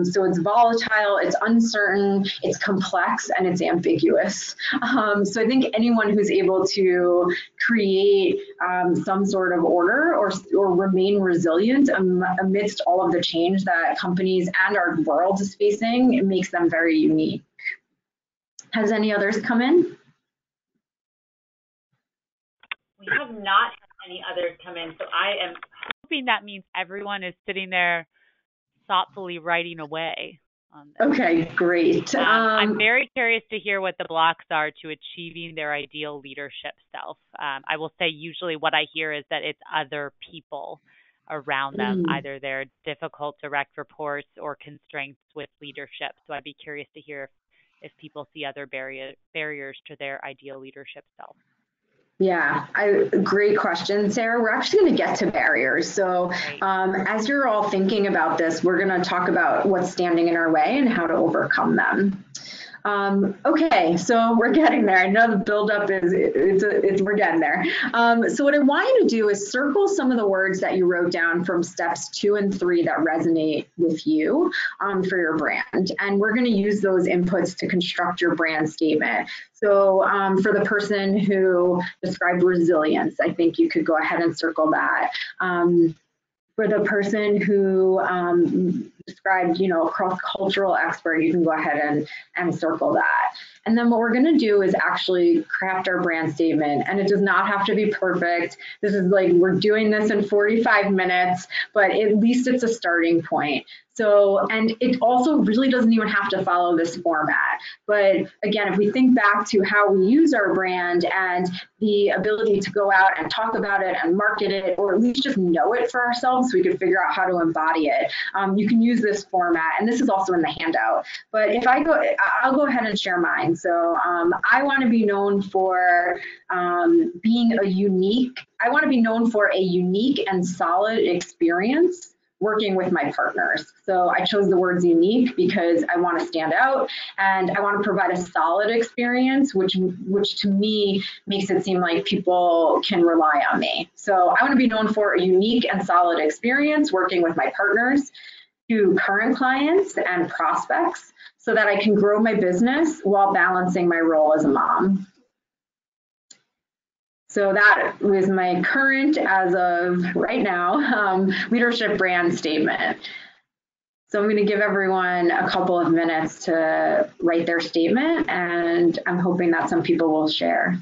so it's volatile, it's uncertain, it's complex, and it's ambiguous. So I think anyone who's able to create some sort of order or remain resilient amidst all of the change that companies and our world is facing, it makes them very unique. Has any others come in? We have not had any others come in, so I am hoping that means everyone is sitting there thoughtfully writing away on this. Okay, great. I'm very curious to hear what the blocks are to achieving their ideal leadership self. I will say usually what I hear is that it's other people around them, either their difficult direct reports or constraints with leadership. So I'd be curious to hear if people see other barriers to their ideal leadership self. Yeah, great question, Sarah. We're actually going to get to barriers. So as you're all thinking about this, we're going to talk about what's standing in our way and how to overcome them. Okay, so we're getting there. I know the buildup we're getting there. So what I want you to do is circle some of the words that you wrote down from steps 2 and 3 that resonate with you for your brand. And we're going to use those inputs to construct your brand statement. So for the person who described resilience, I think you could go ahead and circle that. For the person who described, cross-cultural expert, you can go ahead and circle that. And then what we're going to do is actually craft our brand statement. And it does not have to be perfect. This is like, we're doing this in 45 minutes, but at least it's a starting point. So, and it also really doesn't even have to follow this format. But again, if we think back to how we use our brand and the ability to go out and talk about it and market it, or at least just know it for ourselves so we can figure out how to embody it, you can use this format. And this is also in the handout. But if I'll go ahead and share mine. So I want to be known for being I want to be known for a unique and solid experience working with my partners. So I chose the words unique because I want to stand out and I want to provide a solid experience, which to me makes it seem like people can rely on me. So I want to be known for a unique and solid experience working with my partners, to current clients and prospects, so that I can grow my business while balancing my role as a mom. So that was my current, as of right now, leadership brand statement. So I'm going to give everyone a couple of minutes to write their statement, and I'm hoping that some people will share.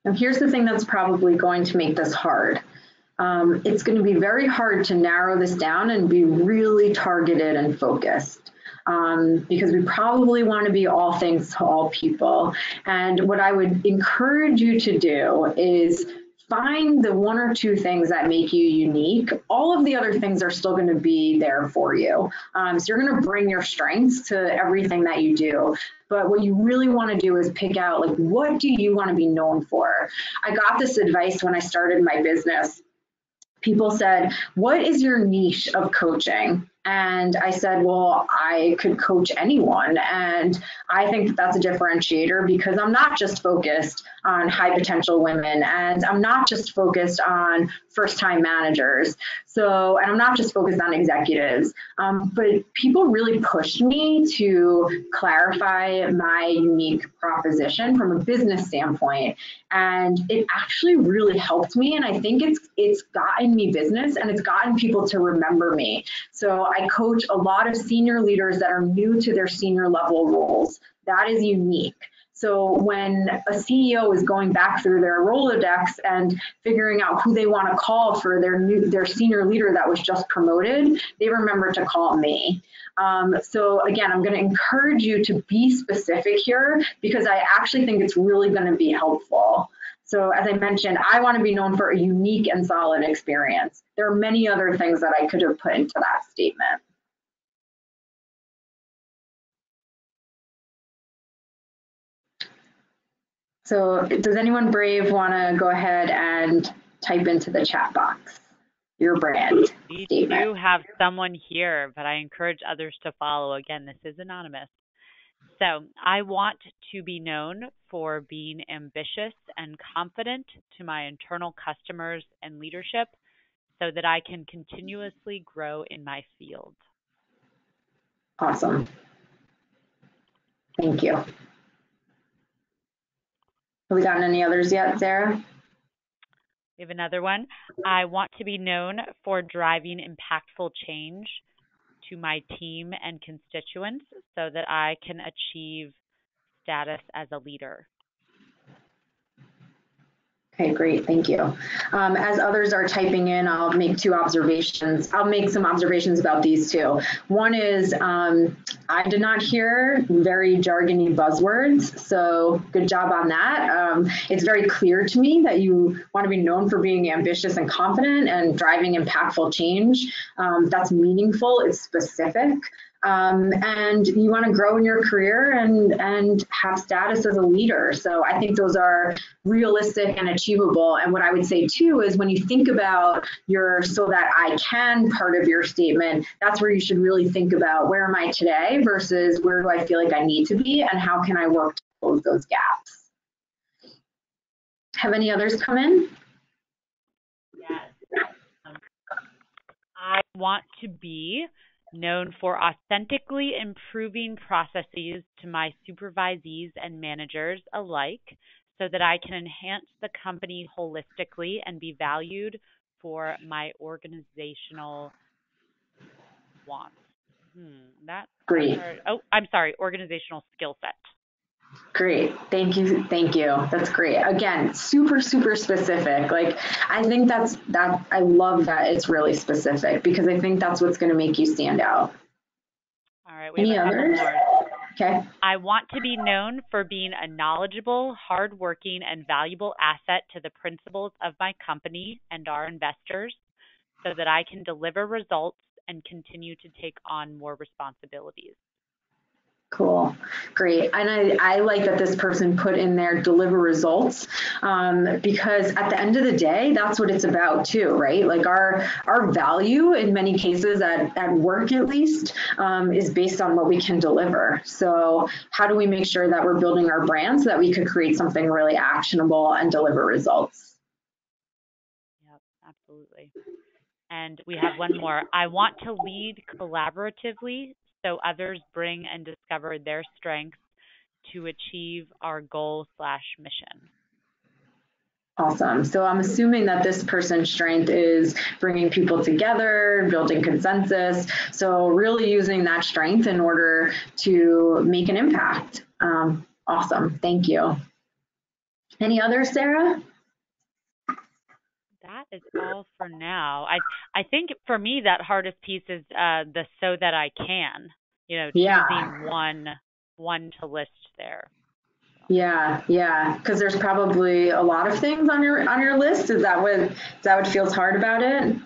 Now, here's the thing that's probably going to make this hard. It's going to be very hard to narrow this down and be really targeted and focused, because we probably want to be all things to all people. And what I would encourage you to do is find the 1 or 2 things that make you unique. All of the other things are still going to be there for you. So you're going to bring your strengths to everything that you do. But what you really want to do is pick out, like, what do you want to be known for? I got this advice when I started my business. People said, what is your niche of coaching? And I said, well, I could coach anyone. And I think that's a differentiator because I'm not just focused on high potential women, and I'm not just focused on first time managers. So, and I'm not just focused on executives, but people really pushed me to clarify my unique proposition from a business standpoint. And it actually really helped me. And I think it's gotten me business, and it's gotten people to remember me. So I coach a lot of senior leaders that are new to their senior level roles. That is unique. So when a CEO is going back through their Rolodex and figuring out who they want to call for their senior leader that was just promoted, they remember to call me. So again, I'm going to encourage you to be specific here because I actually think it's really going to be helpful. So as I mentioned, I want to be known for a unique and solid experience. There are many other things that I could have put into that statement. So does anyone brave want to go ahead and type into the chat box your brand We statement? do have someone here, but I encourage others to follow. Again, this is anonymous. So I want to be known for being ambitious and confident to my internal customers and leadership so that I can continuously grow in my field. Awesome. Thank you. Have we gotten any others yet, Sarah? We have another one. I want to be known for driving impactful change to my team and constituents so that I can achieve status as a leader. Okay, great, thank you. As others are typing in, I'll make two observations. I'll make some observations about these two. One is I did not hear very jargony buzzwords, so good job on that. It's very clear to me that you want to be known for being ambitious and confident and driving impactful change. That's meaningful, it's specific. And you want to grow in your career and have status as a leader. So I think those are realistic and achievable. And what I would say too is when you think about your "so that I can" part of your statement, that's where you should really think about where am I today versus where do I feel like I need to be and how can I work to close those gaps. Have any others come in? Yes. I want to be known for authentically improving processes to my supervisees and managers alike so that I can enhance the company holistically and be valued for my organizational wants. That's Great. hard. Oh, I'm sorry, organizational skill set. Great. Thank you. Thank you. That's great. Again, super, super specific. Like, I think I love that it's really specific because I think that's what's going to make you stand out. All right, we Any have a couple others? more. Okay. I want to be known for being a knowledgeable, hardworking, and valuable asset to the principals of my company and our investors so that I can deliver results and continue to take on more responsibilities. Cool. Great. And I like that this person put in there deliver results because at the end of the day, that's what it's about too, right? Like our value in many cases at work at least is based on what we can deliver. So how do we make sure that we're building our brand so that we could create something really actionable and deliver results? Yep, absolutely. And we have one more. I want to lead collaboratively so others bring and discover their strengths to achieve our goal/mission. Awesome. So I'm assuming that this person's strength is bringing people together, building consensus. So really using that strength in order to make an impact. Awesome. Thank you. Any others, Sarah? That is all for now. I think for me that hardest piece is the "so that I can." Choosing one to list there. Yeah. Because there's probably a lot of things on your list. Is that what feels hard about it?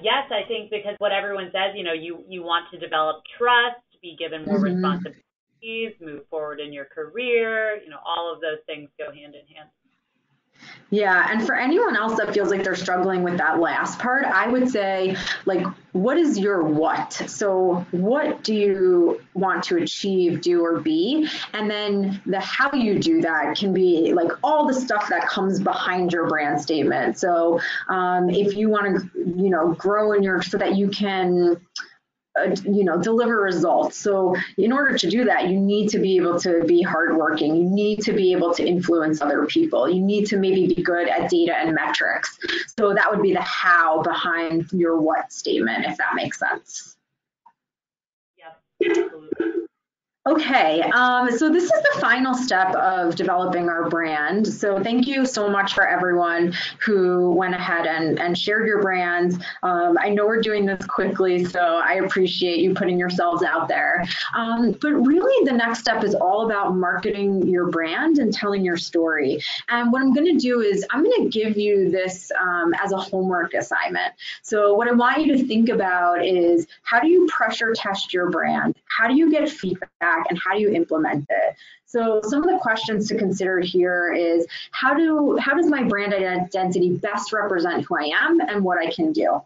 Yes, I think because what everyone says, you want to develop trust, be given more responsibilities, move forward in your career. All of those things go hand in hand. Yeah, and for anyone else that feels like they're struggling with that last part, I would say, like, what is your what? So what do you want to achieve, do, or be? And then the how you do that can be like all the stuff that comes behind your brand statement. So if you want to, grow so that you can deliver results. So in order to do that, you need to be able to be hardworking. You need to be able to influence other people. You need to maybe be good at data and metrics. So that would be the how behind your what statement, if that makes sense. Yep, absolutely. Okay, so this is the final step of developing our brand. So thank you so much for everyone who went ahead and shared your brands. I know we're doing this quickly, so I appreciate you putting yourselves out there. But really the next step is all about marketing your brand and telling your story. And what I'm gonna do is I'm gonna give you this as a homework assignment. So what I want you to think about is, how do you pressure test your brand? How do you get feedback, and how do you implement it? So some of the questions to consider here is, how does my brand identity best represent who I am and what I can do?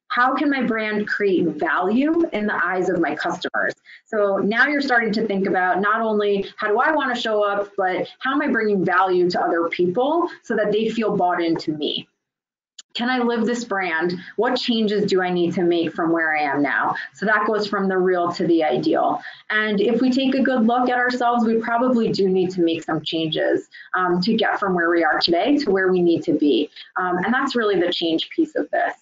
How can my brand create value in the eyes of my customers? So now you're starting to think about not only how do I want to show up, but how am I bringing value to other people so that they feel bought into me? Can I live this brand? What changes do I need to make from where I am now? So that goes from the real to the ideal. And if we take a good look at ourselves, we probably do need to make some changes to get from where we are today to where we need to be. And that's really the change piece of this.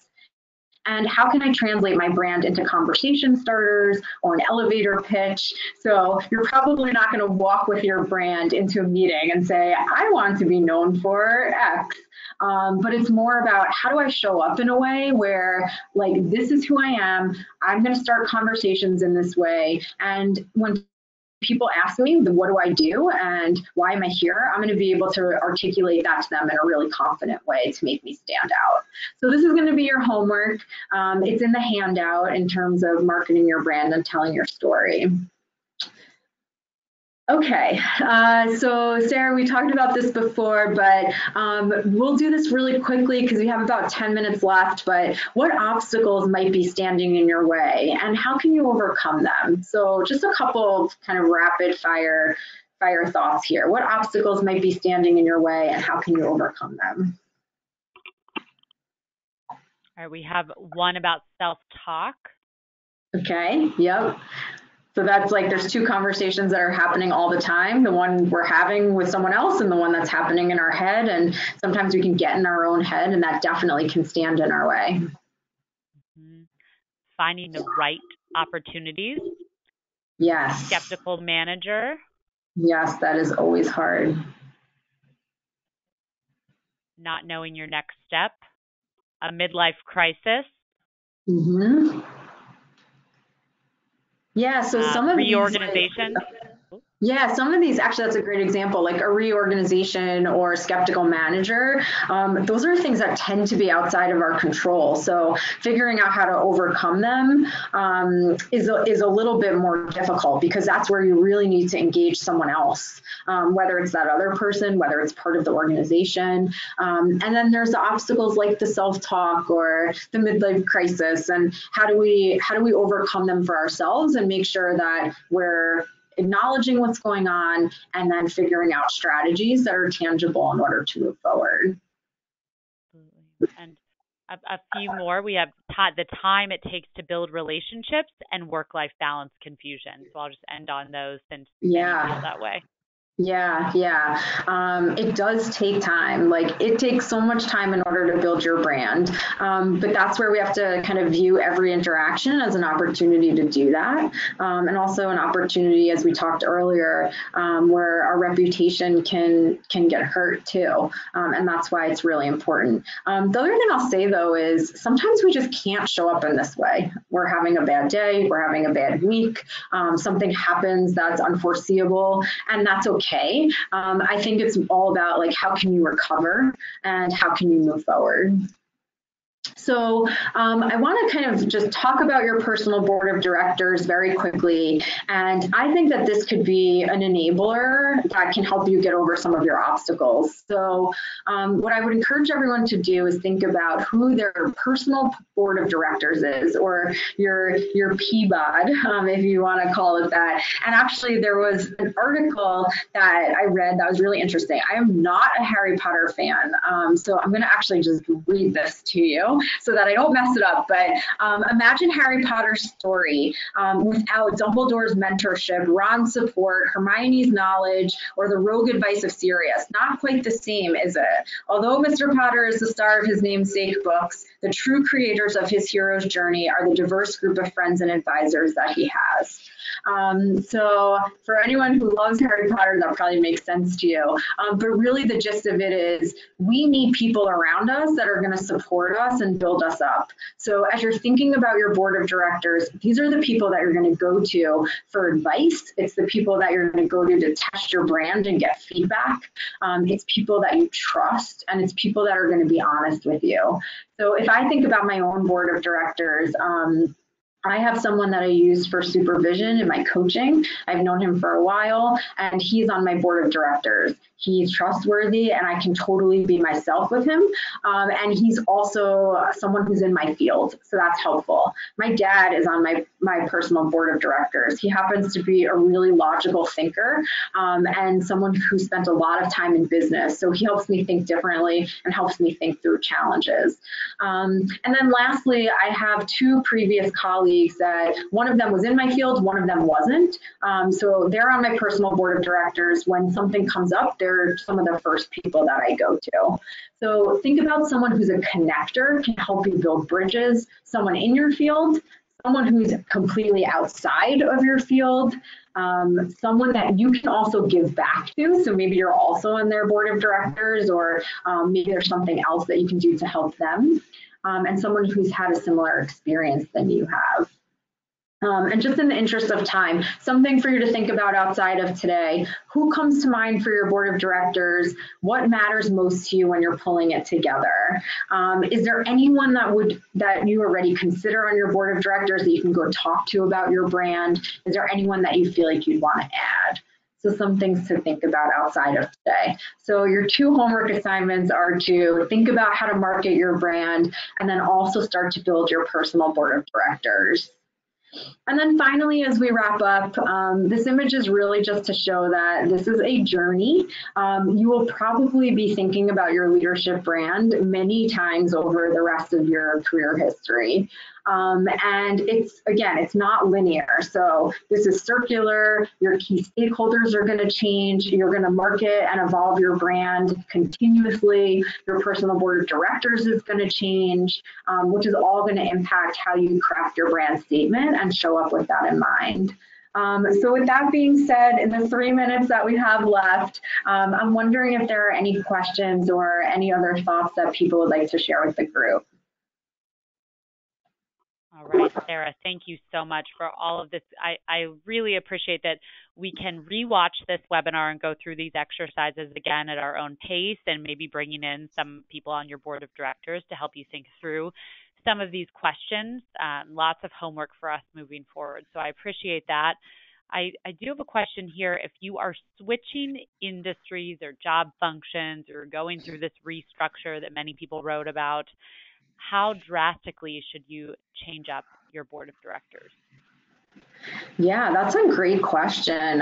And how can I translate my brand into conversation starters or an elevator pitch? So you're probably not going to walk with your brand into a meeting and say, I want to be known for X. But it's more about, how do I show up in a way where, like, this is who I am. I'm going to start conversations in this way. And when people ask me, what do I do and why am I here, I'm going to be able to articulate that to them in a really confident way to make me stand out. So this is going to be your homework. It's in the handout in terms of marketing your brand and telling your story. Okay, so Sarah, we talked about this before, but we'll do this really quickly because we have about 10 minutes left. But what obstacles might be standing in your way, and how can you overcome them? So just a couple kind of rapid fire thoughts here. What obstacles might be standing in your way, and how can you overcome them? All right, we have one about self-talk. Okay, yep. So that's like, there's two conversations that are happening all the time, the one we're having with someone else and the one that's happening in our head. And sometimes we can get in our own head, and that definitely can stand in our way. Mm-hmm. Finding the right opportunities. Yes. Skeptical manager. Yes, that is always hard. Not knowing your next step. A midlife crisis. Mm-hmm. Yeah, so some of Reorganization. some of these, actually, that's a great example, like a reorganization or a skeptical manager. Those are things that tend to be outside of our control. So figuring out how to overcome them is a little bit more difficult, because that's where you really need to engage someone else, whether it's that other person, whether it's part of the organization. And then there's the obstacles like the self-talk or the midlife crisis, and how do we overcome them for ourselves and make sure that we're acknowledging what's going on and then figuring out strategies that are tangible in order to move forward. And a few more. We have the time it takes to build relationships and work-life balance confusion. So I'll just end on those since many feel that way. Yeah. It does take time. Like, it takes so much time in order to build your brand. But that's where we have to kind of view every interaction as an opportunity to do that. And also an opportunity, as we talked earlier, where our reputation can get hurt too. And that's why it's really important. The other thing I'll say, though, is sometimes we just can't show up in this way. We're having a bad day, we're having a bad week, something happens that's unforeseeable, and that's okay. I think it's all about, like, how can you recover and how can you move forward? So I want to kind of just talk about your personal board of directors very quickly. And I think that this could be an enabler that can help you get over some of your obstacles. So what I would encourage everyone to do is think about who their personal board of directors is, or your PBOD, if you want to call it that. And actually, there was an article that I read that was really interesting. I am not a Harry Potter fan, so I'm going to actually just read this to you so that I don't mess it up. But imagine Harry Potter's story without Dumbledore's mentorship, Ron's support, Hermione's knowledge, or the rogue advice of Sirius. Not quite the same, is it? Although Mr. Potter is the star of his namesake books, the true creators of his hero's journey are the diverse group of friends and advisors that he has. So for anyone who loves Harry Potter, that probably makes sense to you. But really the gist of it is we need people around us that are going to support us and build us up. So as you're thinking about your board of directors, these are the people that you're going to go to for advice. It's the people that you're going to go to test your brand and get feedback. It's people that you trust, and it's people that are going to be honest with you. So if I think about my own board of directors, I have someone that I use for supervision in my coaching. I've known him for a while, and he's on my board of directors. He's trustworthy, and I can totally be myself with him. And he's also someone who's in my field, so that's helpful. My dad is on my personal board of directors. He happens to be a really logical thinker, and someone who spent a lot of time in business. So he helps me think differently and helps me think through challenges. And then lastly, I have two previous colleagues that one of them was in my field, one of them wasn't. So they're on my personal board of directors. When something comes up, they're some of the first people that I go to. So think about someone who's a connector, can help you build bridges, someone in your field, someone who's completely outside of your field, someone that you can also give back to. So maybe you're also on their board of directors, or maybe there's something else that you can do to help them. And someone who's had a similar experience than you have. And just in the interest of time, something for you to think about outside of today: who comes to mind for your board of directors? What matters most to you when you're pulling it together? Is there anyone that you already consider on your board of directors that you can go talk to about your brand? Is there anyone that you feel like you'd want to add? So some things to think about outside of today. So your two homework assignments are to think about how to market your brand, and then also start to build your personal board of directors. And then finally, as we wrap up, this image is really just to show that this is a journey. You will probably be thinking about your leadership brand many times over the rest of your career history. And it's not linear. So this is circular. Your key stakeholders are going to change. You're going to market and evolve your brand continuously. Your personal board of directors is going to change, which is all going to impact how you craft your brand statement and show up with that in mind. So with that being said, in the 3 minutes that we have left, I'm wondering if there are any questions or any other thoughts that people would like to share with the group. All right, Sarah, thank you so much for all of this. I really appreciate that we can rewatch this webinar and go through these exercises again at our own pace, and maybe bringing in some people on your board of directors to help you think through some of these questions. Lots of homework for us moving forward. So I appreciate that. I do have a question here. If you are switching industries or job functions, or going through this restructure that many people wrote about, how drastically should you change up your board of directors? Yeah, that's a great question.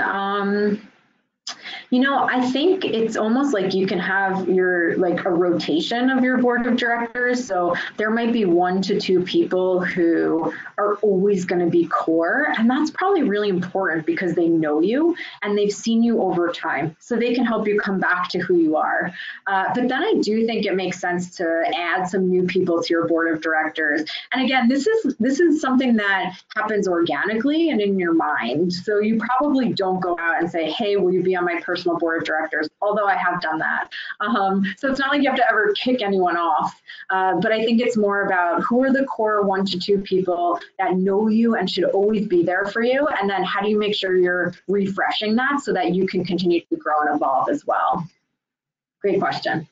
I think it's almost like you can have a rotation of your board of directors. So there might be 1 to 2 people who are always going to be core. And that's probably really important because they know you and they've seen you over time. So they can help you come back to who you are. But then I do think it makes sense to add some new people to your board of directors. And again, this is something that happens organically and in your mind. So you probably don't go out and say, hey, will you be on my personal board of directors, although I have done that. So it's not like you have to ever kick anyone off, but I think it's more about who are the core 1 to 2 people that know you and should always be there for you, and then how do you make sure you're refreshing that so that you can continue to grow and evolve as well. Great question.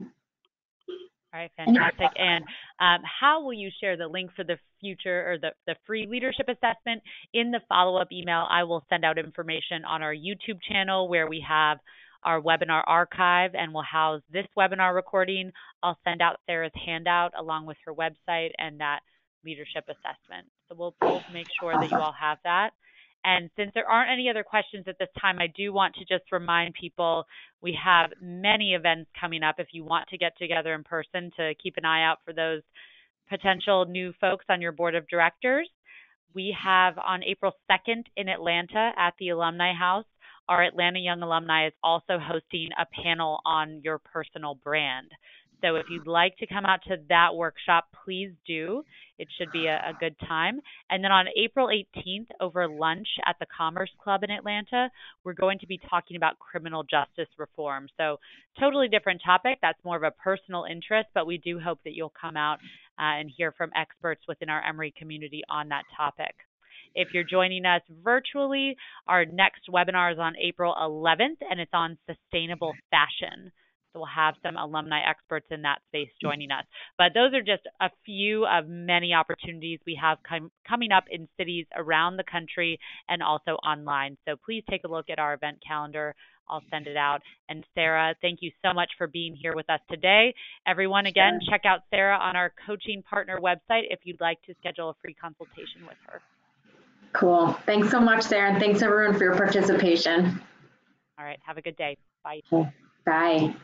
All right, fantastic. And how will you share the link for the future, or the free leadership assessment, in the follow-up email? I will send out information on our YouTube channel where we have our webinar archive, and we'll house this webinar recording. I'll send out Sarah's handout along with her website and that leadership assessment. So we'll make sure that you all have that. And since there aren't any other questions at this time, I do want to just remind people we have many events coming up. If you want to get together in person, to keep an eye out for those potential new folks on your board of directors. We have on April 2nd in Atlanta at the Alumni House, our Atlanta Young Alumni is also hosting a panel on your personal brand. So if you'd like to come out to that workshop, please do. It should be a good time. And then on April 18th, over lunch at the Commerce Club in Atlanta, we're going to be talking about criminal justice reform. So totally different topic. That's more of a personal interest, but we do hope that you'll come out and hear from experts within our Emory community on that topic. If you're joining us virtually, our next webinar is on April 11th, and it's on sustainable fashion. So we'll have some alumni experts in that space joining us. But those are just a few of many opportunities we have coming up in cities around the country and also online. So please take a look at our event calendar. I'll send it out. And Sarah, thank you so much for being here with us today. Everyone, again, check out Sarah on our coaching partner website if you'd like to schedule a free consultation with her. Cool. Thanks so much, Sarah, and thanks everyone for your participation. All right. Have a good day. Bye. Bye.